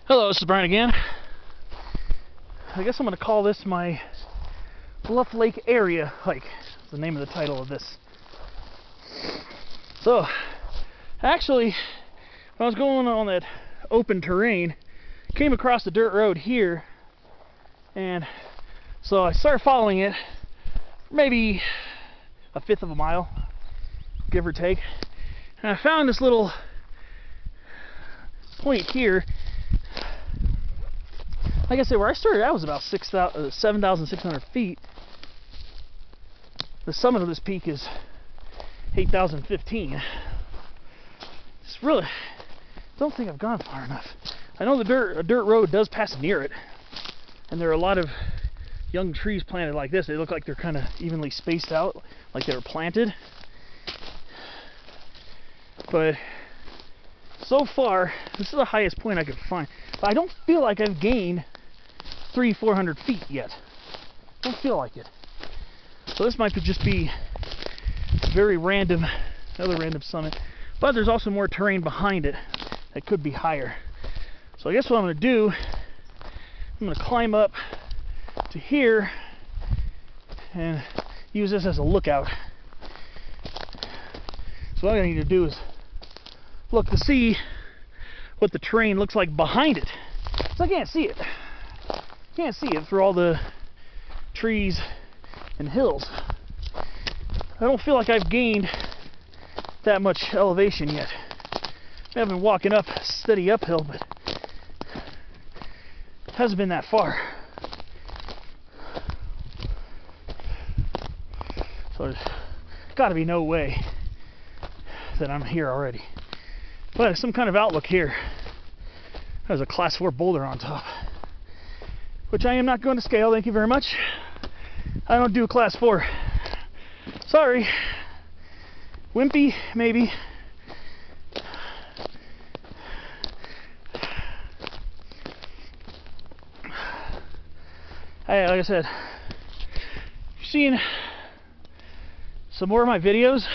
Hello, this is Brian again. I guess I'm going to call this my Bluff Lake area hike. That's the name of the title of this. So, actually, when I was going on that open terrain, came across the dirt road here, and so I started following it, maybe a fifth of a mile, give or take, and I found this little point here. Like I said, where I started out was about 7,600 feet. The summit of this peak is 8,015. It's really, I don't think I've gone far enough. I know a dirt road does pass near it, and there are a lot of young trees planted like this. They look like they're kind of evenly spaced out, like they were planted. But so far, this is the highest point I could find. But I don't feel like I've gained 300-400 feet yet. Don't feel like it. So this might just be very random, another random summit. But there's also more terrain behind it that could be higher. So I guess what I'm going to do, I'm going to climb up to here and use this as a lookout. So what I need to do is look to see what the terrain looks like behind it. So I can't see it. Can't see it through all the trees and hills. I don't feel like I've gained that much elevation yet. I've been walking up steady uphill, but it hasn't been that far. So there's got to be no way that I'm here already. But some kind of outlook here. There's a class 4 boulder on top, which I am not going to scale, thank you very much. I don't do a class 4. Sorry. Wimpy, maybe. Hey, like I said, you've seen some more of my videos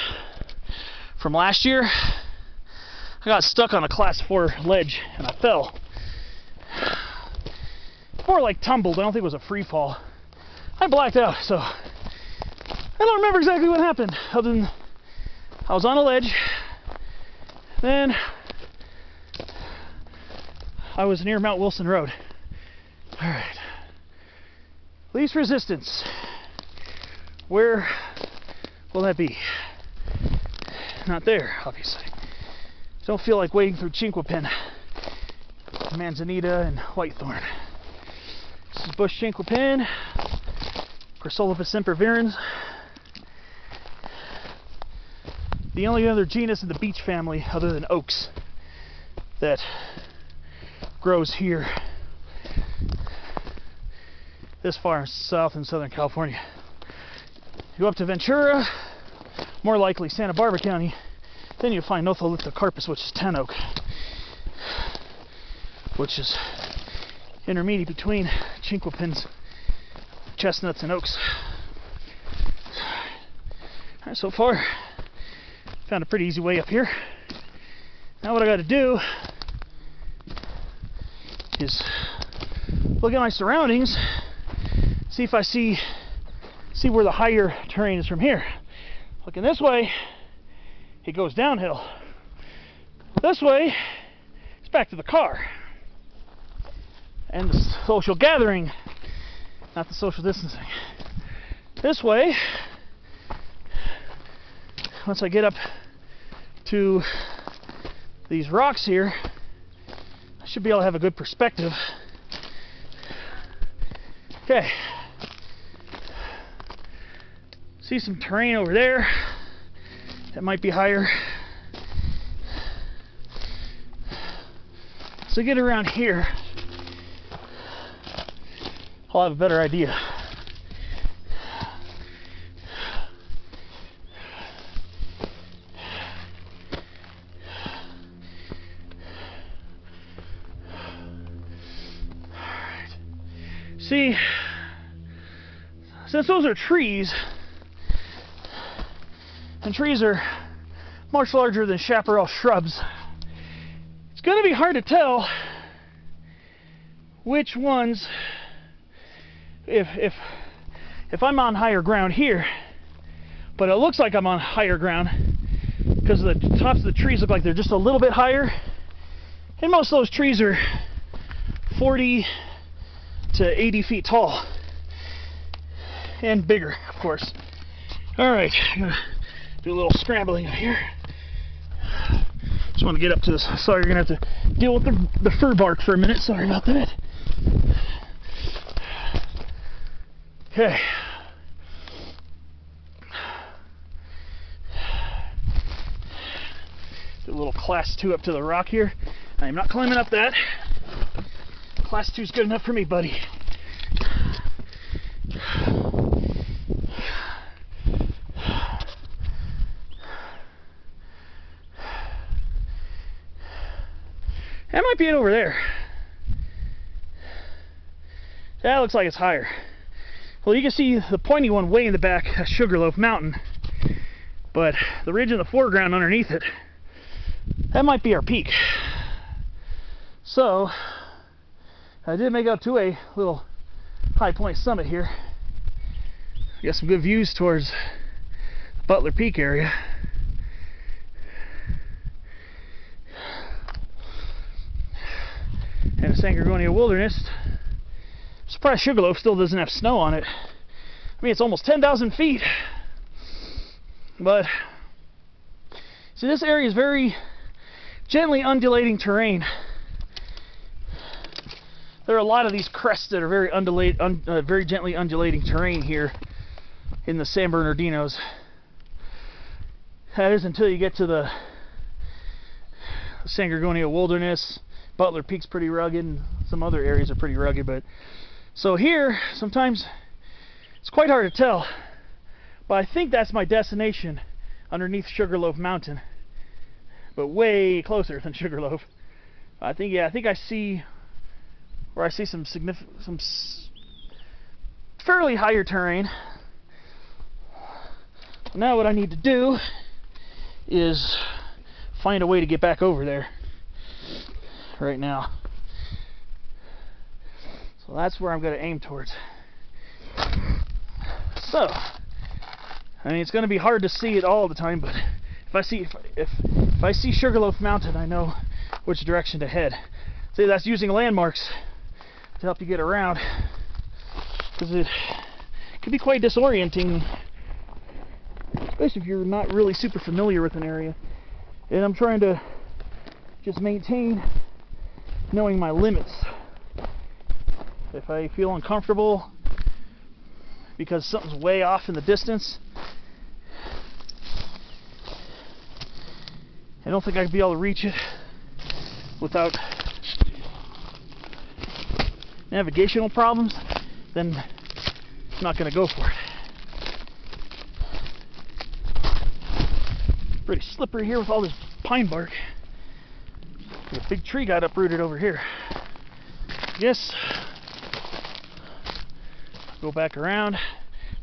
from last year. I got stuck on a class 4 ledge and I fell. More like tumbled. I don't think it was a free fall. I blacked out, so I don't remember exactly what happened, other than I was on a ledge, then I was near Mount Wilson Road. Alright. Least resistance. Where will that be? Not there, obviously. Don't feel like wading through Chinquapin, Manzanita, and Whitethorn. This is Bush Chinquapin, Chrysolipus sempervirens. The only other genus in the beech family, other than oaks, that grows here this far south in Southern California. You go up to Ventura, more likely Santa Barbara County, then you'll find Notholithocarpus, which is tan oak, which is intermediate between chinquapins, chestnuts, and oaks. Alright, so far, found a pretty easy way up here. Now what I got to do is look at my surroundings, see if I see where the higher terrain is from here. Looking this way, it goes downhill. This way, it's back to the car. And the social gathering, not the social distancing. This way, once I get up to these rocks here, I should be able to have a good perspective. Okay. See some terrain over there that might be higher. So get around here, I'll have a better idea. See, since those are trees, and trees are much larger than chaparral shrubs, it's going to be hard to tell which ones, if I'm on higher ground here, but it looks like I'm on higher ground because the tops of the trees look like they're just a little bit higher, and most of those trees are 40 to 80 feet tall and bigger, of course. All right, I'm gonna do a little scrambling up here. Just want to get up to this. Sorry, you're gonna have to deal with the fir bark for a minute. Sorry about that. Okay. Do a little class 2 up to the rock here. I'm not climbing up that. Class 2 is good enough for me, buddy. That might be it over there. That looks like it's higher. Well, you can see the pointy one way in the back, Sugarloaf Mountain, but the ridge in the foreground underneath it, that might be our peak. So, I did make up to a little high point summit here. Got some good views towards Butler Peak area. And the San Gorgonio Wilderness. I'm surprised Sugarloaf still doesn't have snow on it. I mean, it's almost 10,000 feet. But, see, this area is very gently undulating terrain. There are a lot of these crests that are very gently undulating terrain here in the San Bernardinos. That is until you get to the San Gorgonio Wilderness. Butler Peak's pretty rugged, and some other areas are pretty rugged. But so here, sometimes it's quite hard to tell. But I think that's my destination, underneath Sugarloaf Mountain, but way closer than Sugarloaf. I think I see where I see some fairly higher terrain. Now what I need to do is find a way to get back over there right now. So that's where I'm going to aim towards. So, I mean, it's going to be hard to see it all the time, but if I see Sugarloaf Mountain, I know which direction to head. See, that's using landmarks to help you get around, because it can be quite disorienting, especially if you're not really super familiar with an area. And I'm trying to just maintain knowing my limits. If I feel uncomfortable because something's way off in the distance, I don't think I'd be able to reach it without navigational problems, then I'm not going to go for it. Pretty slippery here with all this pine bark. A big tree got uprooted over here. Yes. Go back around,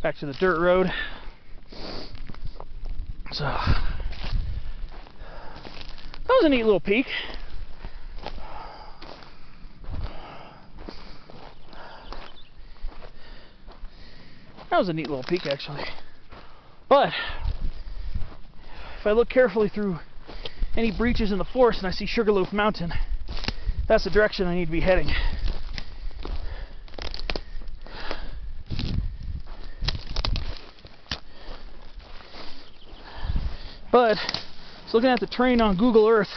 back to the dirt road. So, that was a neat little peak. That was a neat little peak, actually. But if I look carefully through any breaches in the forest and I see Sugarloaf Mountain, that's the direction I need to be heading. But looking at the terrain on Google Earth,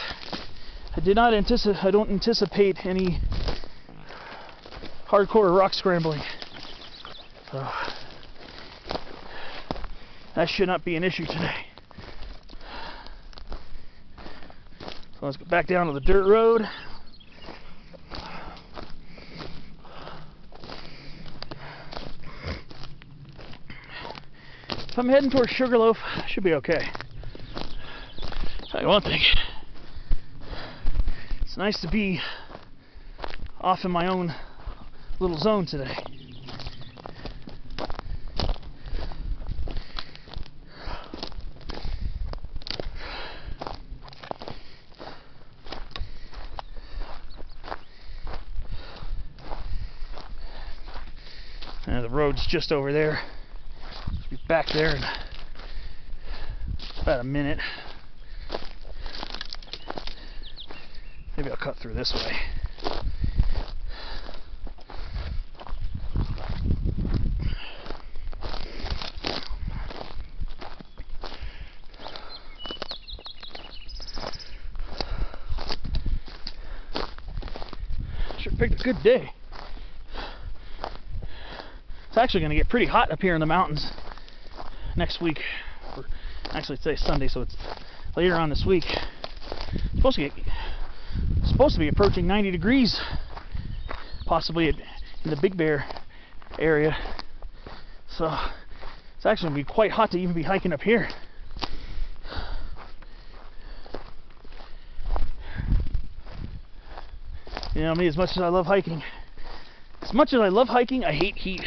I don't anticipate any hardcore rock scrambling. So that should not be an issue today. So let's go back down to the dirt road. If I'm heading towards Sugarloaf, I should be okay. Tell you one thing, it's nice to be off in my own little zone today. And the road's just over there. Be back there in about a minute. Maybe I'll cut through this way. Sure picked a good day. It's actually going to get pretty hot up here in the mountains next week. Actually, today's Sunday, so it's later on this week. It's supposed to be approaching 90 degrees, possibly in the Big Bear area. So it's actually going to be quite hot to even be hiking up here. You know me, as much as I love hiking, I hate heat.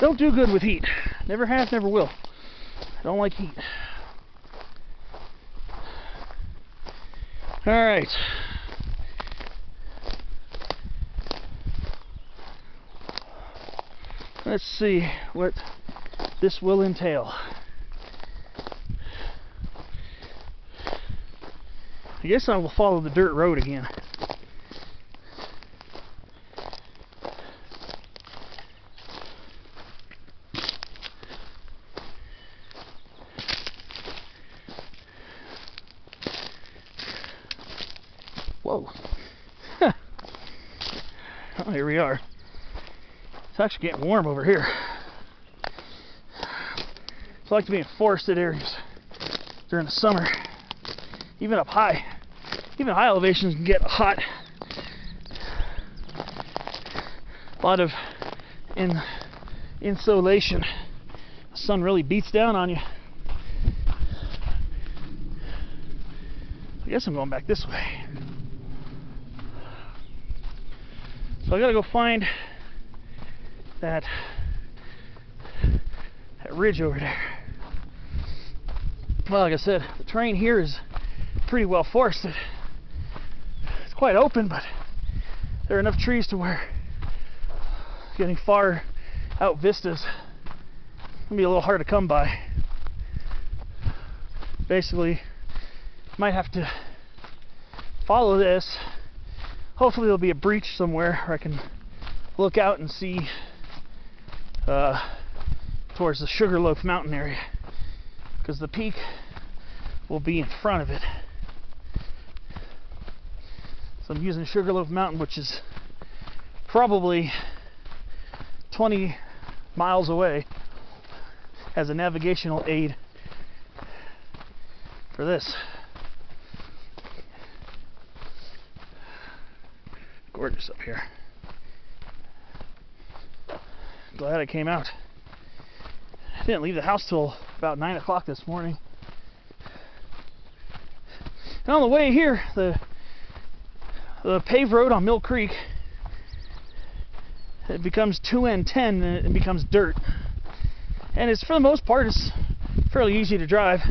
Don't do good with heat. Never have, never will. I don't like heat. Alright. Let's see what this will entail. I guess I will follow the dirt road again. Whoa. Oh, here we are. It's actually getting warm over here. It's like to be in forested areas during the summer. Even up high. Even high elevations can get hot. A lot of insolation. The sun really beats down on you. I guess I'm going back this way. So I gotta go find that ridge over there. Well, like I said, the terrain here is pretty well forested. It's quite open, but there are enough trees to where getting far out vistas can be a little hard to come by. Basically, might have to follow this. Hopefully there'll be a breach somewhere where I can look out and see towards the Sugarloaf Mountain area, because the peak will be in front of it. So I'm using Sugarloaf Mountain, which is probably 20 miles away, as a navigational aid for this. Gorgeous up here. Glad I came out. I didn't leave the house till about 9 o'clock this morning. And on the way here, the paved road on Mill Creek, it becomes 2N10 and it becomes dirt. And it's, for the most part, it's fairly easy to drive.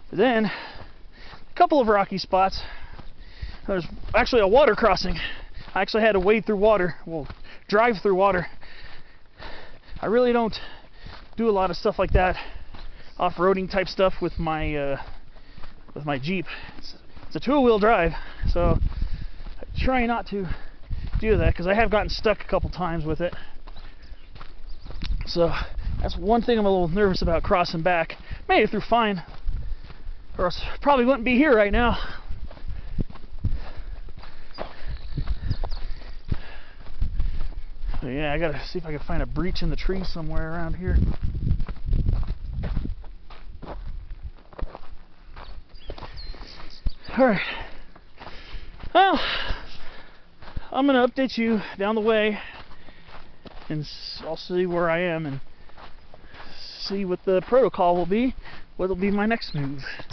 But then, a couple of rocky spots. There's actually a water crossing. I actually had to wade through water, well, drive through water. I really don't do a lot of stuff like that, off-roading type stuff with my Jeep. It's a two-wheel drive, so I try not to do that, because I have gotten stuck a couple times with it. So that's one thing I'm a little nervous about crossing back. Made it through fine, or else probably wouldn't be here right now. So yeah, I gotta see if I can find a breach in the tree somewhere around here. Alright. Well, I'm gonna update you down the way, and I'll see where I am and see what the protocol will be, what will be my next move.